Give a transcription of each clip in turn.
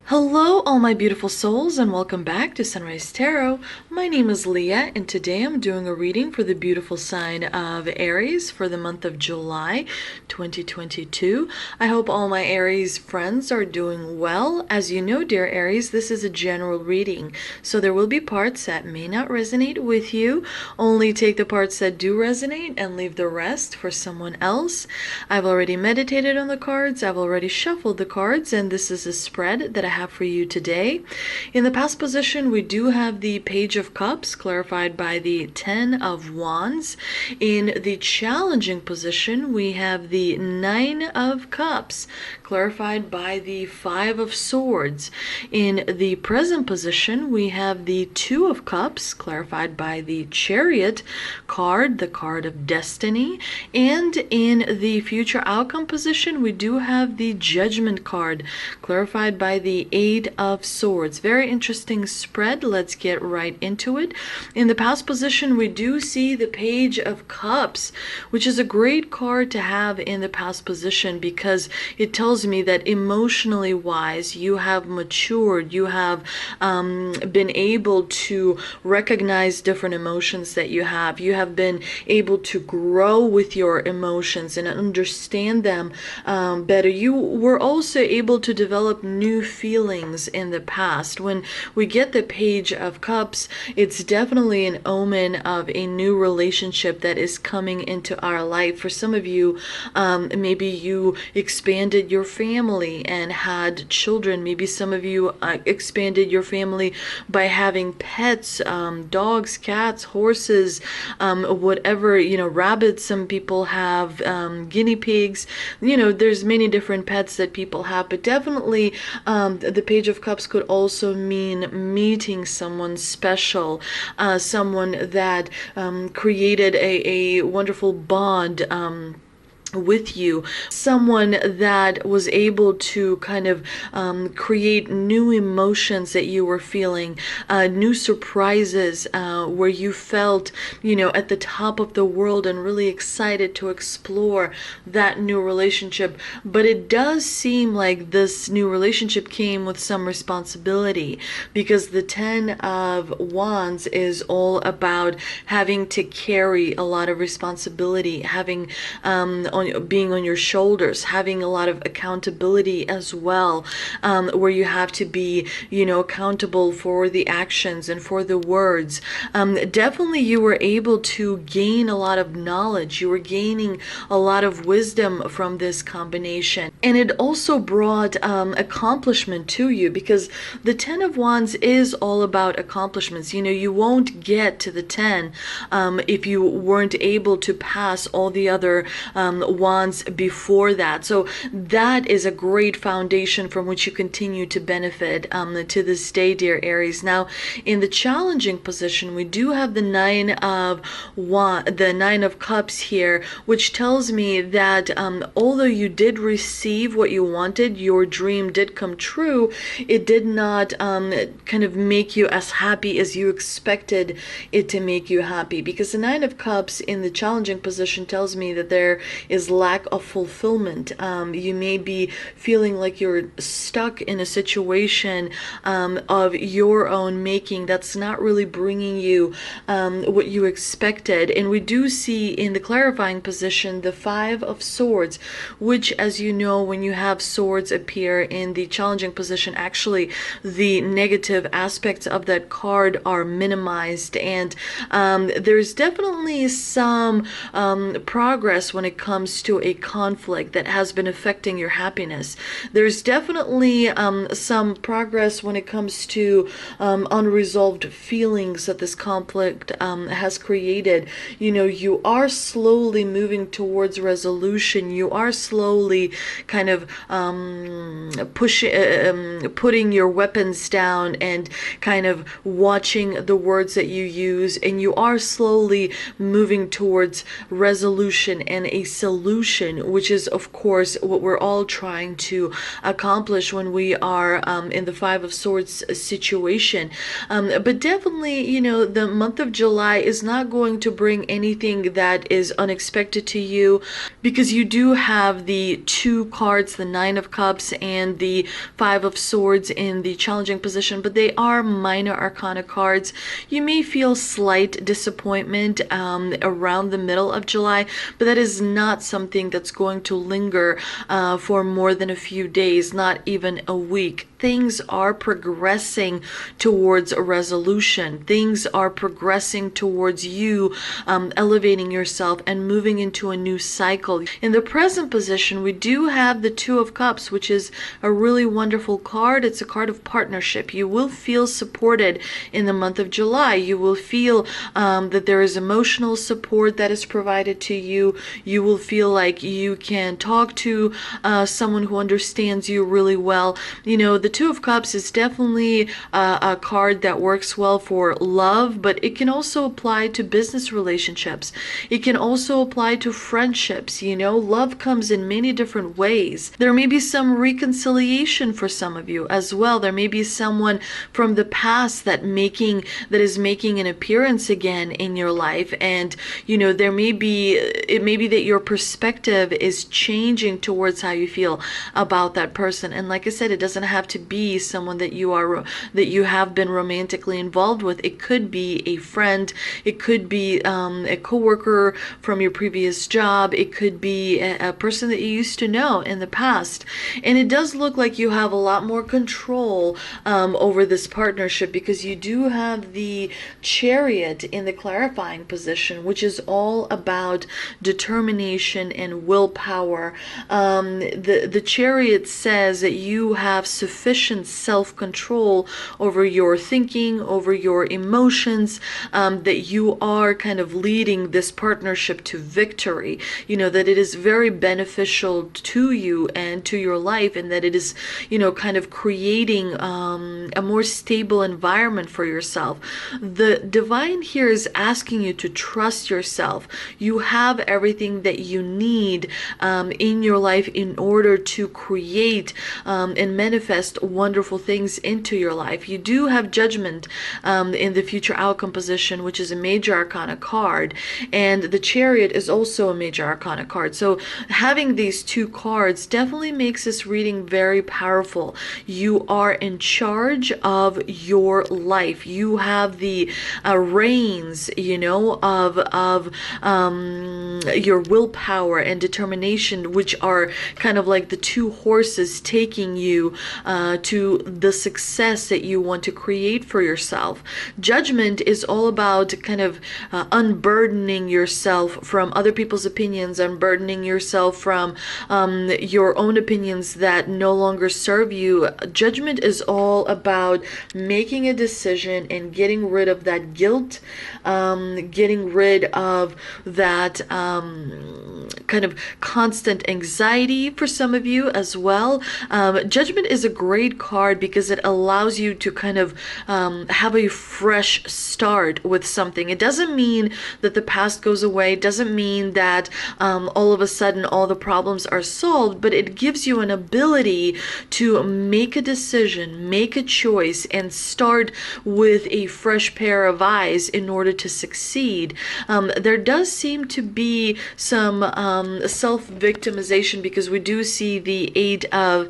Hello, all my beautiful souls, and welcome back to Sunrise Tarot. My name is Leah, and today I'm doing a reading for the beautiful sign of Aries for the month of July 2022. I hope all my Aries friends are doing well. As you know, dear Aries, this is a general reading, so there will be parts that may not resonate with you. Only take the parts that do resonate and leave the rest for someone else. I've already meditated on the cards, I've already shuffled the cards, and this is a spread that I have for you today. In the past position, we do have the Page of Cups clarified by the Ten of Wands. In the challenging position, we have the Nine of Cups clarified by the Five of Swords. In the present position, we have the Two of Cups clarified by the Chariot card, the card of destiny. And in the future outcome position, we do have the Judgment card clarified by the Eight of Swords. Very interesting spread. Let's get right into it. In the past position, we do see the Page of Cups, which is a great card to have in the past position because it tells me that emotionally wise, you have matured, you have been able to recognize different emotions that you have been able to grow with your emotions and understand them better. You were also able to develop new feelings in the past. When we get the Page of Cups, it's definitely an omen of a new relationship that is coming into our life. For some of you, maybe you expanded your family and had children. Maybe some of you expanded your family by having pets, dogs, cats, horses, whatever, rabbits. Some people have guinea pigs. There's many different pets that people have, but definitely the Page of Cups could also mean meeting someone special, someone that created a wonderful bond with you, someone that was able to kind of create new emotions that you were feeling, new surprises where you felt, at the top of the world and really excited to explore that new relationship. But it does seem like this new relationship came with some responsibility because the Ten of Wands is all about having to carry a lot of responsibility, having being on your shoulders, having a lot of accountability as well, where you have to be, accountable for the actions and for the words. Definitely you were able to gain a lot of knowledge. You were gaining a lot of wisdom from this combination. And it also brought accomplishment to you because the Ten of Wands is all about accomplishments. You won't get to the 10 if you weren't able to pass all the other wands before that. So that is a great foundation from which you continue to benefit to this day, dear Aries. Now, in the challenging position, we do have the Nine of Cups here, which tells me that although you did receive what you wanted, your dream did come true, it did not kind of make you as happy as you expected it to make you happy, because the Nine of Cups in the challenging position tells me that there is lack of fulfillment. You may be feeling like you're stuck in a situation of your own making that's not really bringing you what you expected. And we do see in the clarifying position the Five of Swords, which, as you know, when you have swords appear in the challenging position, actually the negative aspects of that card are minimized. And there's definitely some progress when it comes to a conflict that has been affecting your happiness. There's definitely some progress when it comes to unresolved feelings that this conflict has created. You are slowly moving towards resolution. You are slowly kind of putting your weapons down and kind of watching the words that you use, and you are slowly moving towards resolution and a solution resolution, which is, of course, what we're all trying to accomplish when we are in the Five of Swords situation. But definitely, you know, the month of July is not going to bring anything that is unexpected to you, because you do have the two cards, the Nine of Cups and the Five of Swords, in the challenging position, but they are minor arcana cards. You may feel slight disappointment around the middle of July, but that is not something that's going to linger for more than a few days, not even a week. Things are progressing towards a resolution. Things are progressing towards you elevating yourself and moving into a new cycle. In the present position, we do have the Two of Cups, which is a really wonderful card. It's a card of partnership. You will feel supported in the month of July. You will feel that there is emotional support that is provided to you. You will feel like you can talk to someone who understands you really well. You know, the Two of Cups is definitely a card that works well for love, but it can also apply to business relationships. It can also apply to friendships. You know, love comes in many different ways. There may be some reconciliation for some of you as well. There may be someone from the past that is making an appearance again in your life, and you know, it may be that your perspective is changing towards how you feel about that person. And like I said, it doesn't have to be someone that you have been romantically involved with. It could be a friend, it could be a coworker from your previous job, it could be a person that you used to know in the past. And it does look like you have a lot more control over this partnership, because you do have the Chariot in the clarifying position, which is all about determination and willpower. The Chariot says that you have sufficient self-control over your thinking, over your emotions, that you are kind of leading this partnership to victory. You know, that it is very beneficial to you and to your life, and that it is, you know, kind of creating a more stable environment for yourself. The divine here is asking you to trust yourself. You have everything that you need in your life in order to create and manifest wonderful things into your life. You do have Judgment in the future outcome position, which is a major arcana card, and the Chariot is also a major arcana card. So having these two cards definitely makes this reading very powerful. You are in charge of your life. You have the reins, you know, of your willpower and determination, which are kind of like the two horses taking you to the success that you want to create for yourself. Judgment is all about kind of unburdening yourself from other people's opinions, unburdening yourself from your own opinions that no longer serve you. Judgment is all about making a decision and getting rid of that guilt, getting rid of that kind of constant anxiety for some of you as well. Judgment is a great card because it allows you to kind of have a fresh start with something. It doesn't mean that the past goes away. It doesn't mean that all of a sudden all the problems are solved, but it gives you an ability to make a decision, make a choice, and start with a fresh pair of eyes in order to succeed. There does seem to be some self-victimization, because we do see the Eight of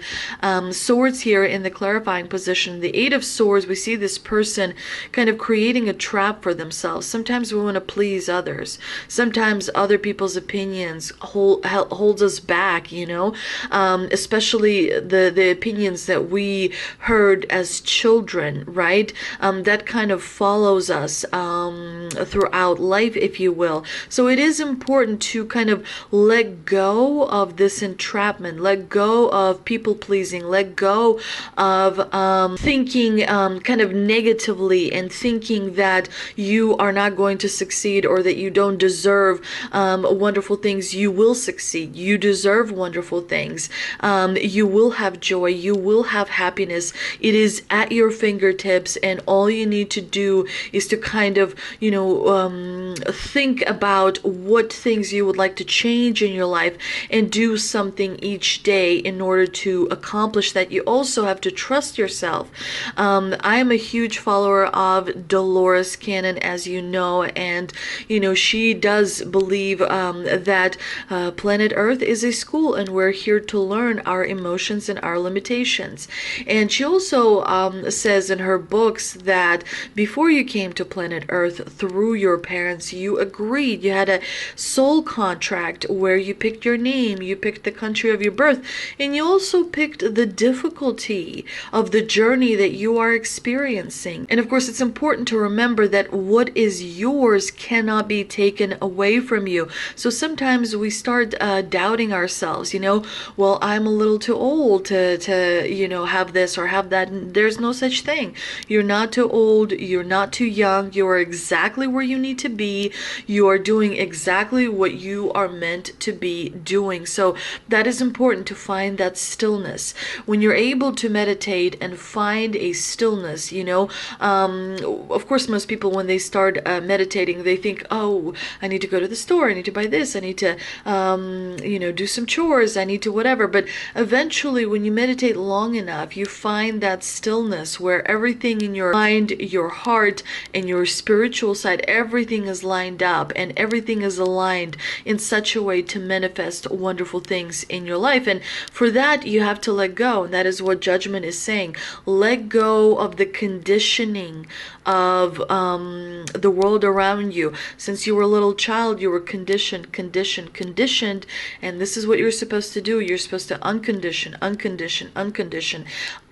Swords here in the clarifying position. The Eight of Swords, we see this person kind of creating a trap for themselves. Sometimes we want to please others. Sometimes other people's opinions holds us back, you know, especially the opinions that we heard as children, right? That kind of follows us throughout life, if you will. So it is important to kind of let go of this entrapment, let go of people pleasing, let go of thinking kind of negatively and thinking that you are not going to succeed or that you don't deserve wonderful things. You will succeed. You deserve wonderful things. You will have joy. You will have happiness. It is at your fingertips, and all you need to do is to kind of, think about what things you would like to change in your life and do something each day in order to accomplish that. You also have to trust yourself. I am a huge follower of Dolores Cannon, as you know, and she does believe that planet Earth is a school, and we're here to learn our emotions and our limitations. And she also says in her books that before you came to planet Earth through your parents, you agreed, you had a soul contract where you picked your name, you picked the country of your birth, and you also picked the difficulty of the journey that you are experiencing. And of course, it's important to remember that what is yours cannot be taken away from you. So sometimes we start doubting ourselves, well, I'm a little too old to have this or have that. There's no such thing. You're not too old. You're not too young. You are exactly where you need to be. You are doing exactly what you are meant to be doing. So that is important, to find that stillness. When you're able to meditate and find a stillness, of course, most people, when they start meditating, they think, oh, I need to go to the store. I need to buy this. I need to, do some chores. I need to whatever. But eventually, when you meditate long enough, you find that stillness where everything in your mind, your heart, and your spiritual side, everything is lined up and everything is aligned in such a way to manifest wonderful things in your life. And for that, you have to let go. And that is what judgment is saying. Let go of the conditioning of the world around you. Since you were a little child, you were conditioned, and this is what you're supposed to do. You're supposed to uncondition,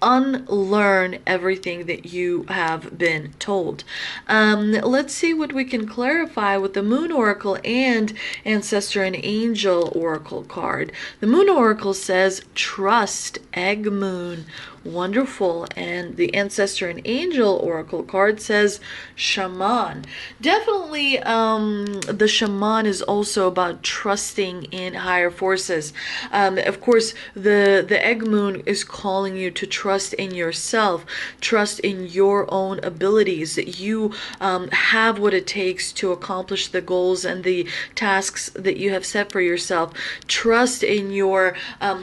unlearn everything that you have been told. Let's see what we can clarify with the Moon Oracle and Ancestor and Angel Oracle card. The Moon Oracle says, trust, Egg Moon. Wonderful. And the Ancestor and Angel Oracle card says Shaman. Definitely the Shaman is also about trusting in higher forces. Of course, the Egg Moon is calling you to trust in yourself, trust in your own abilities, that you have what it takes to accomplish the goals and the tasks that you have set for yourself. Trust in your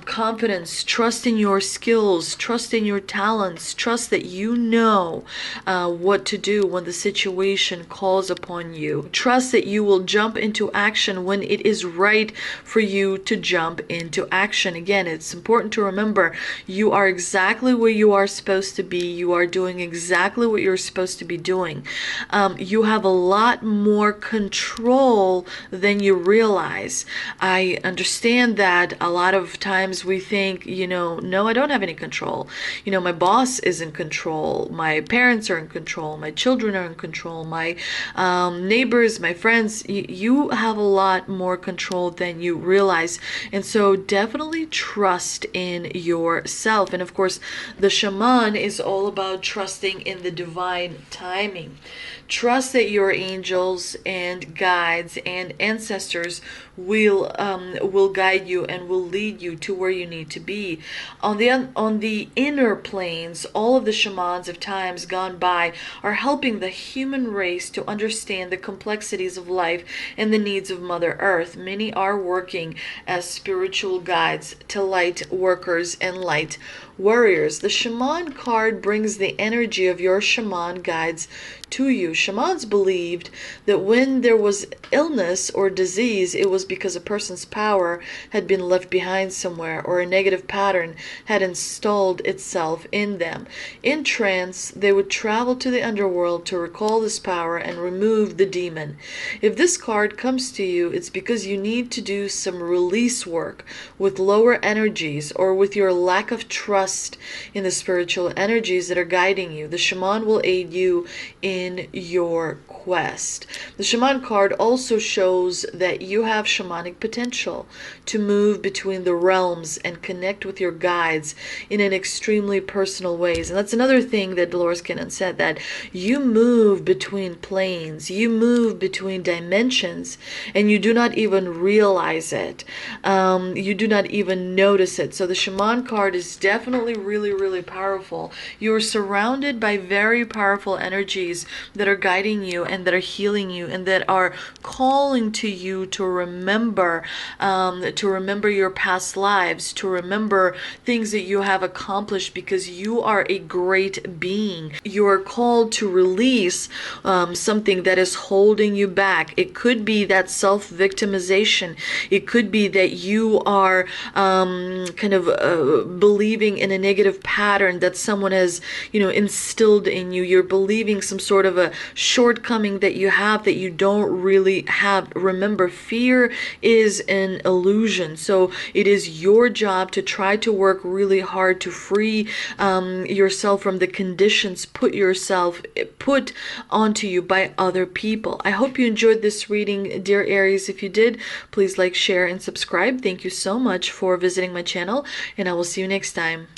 confidence, trust in your skills, trust in your talents, trust that you know what to do when the situation calls upon you. Trust that you will jump into action when it is right for you to jump into action. Again, it's important to remember you are exactly where you are supposed to be. You are doing exactly what you're supposed to be doing. You have a lot more control than you realize. I understand that a lot of times we think, no, I don't have any control. My boss is in control. My parents are in control. My children are in control. My neighbors, my friends, you have a lot more control than you realize. And so definitely trust in yourself. And of course, the Shaman is all about trusting in the divine timing. Trust that your angels and guides and ancestors will guide you and will lead you to where you need to be. On the inner planes, all of the shamans of times gone by are helping the human race to understand the complexities of life and the needs of Mother Earth. Many are working as spiritual guides to light workers and light warriors. The Shaman card brings the energy of your shaman guides to you. Shamans believed that when there was illness or disease, it was because a person's power had been left behind somewhere, or a negative pattern had installed itself in them. In trance, they would travel to the underworld to recall this power and remove the demon. If this card comes to you, it's because you need to do some release work with lower energies, or with your lack of trust trust in the spiritual energies that are guiding you. The shaman will aid you in your quest. The shaman card also shows that you have shamanic potential to move between the realms and connect with your guides in an extremely personal ways. And that's another thing that Dolores Cannon said, that you move between planes, you move between dimensions, and you do not even realize it. You do not even notice it. So the shaman card is definitely really, really powerful. You are surrounded by very powerful energies that are guiding you and that are healing you and that are calling to you to remember your past lives, to remember things that you have accomplished, because you are a great being. You are called to release something that is holding you back. It could be that self-victimization. It could be that you are believing in a negative pattern that someone has, instilled in you. You're believing some sort of a shortcoming that you have that you don't really have. Remember, fear is an illusion. So it is your job to try to work really hard to free yourself from the conditions put onto you by other people. I hope you enjoyed this reading, dear Aries. If you did, please like, share, and subscribe. Thank you so much for visiting my channel, and I will see you next time.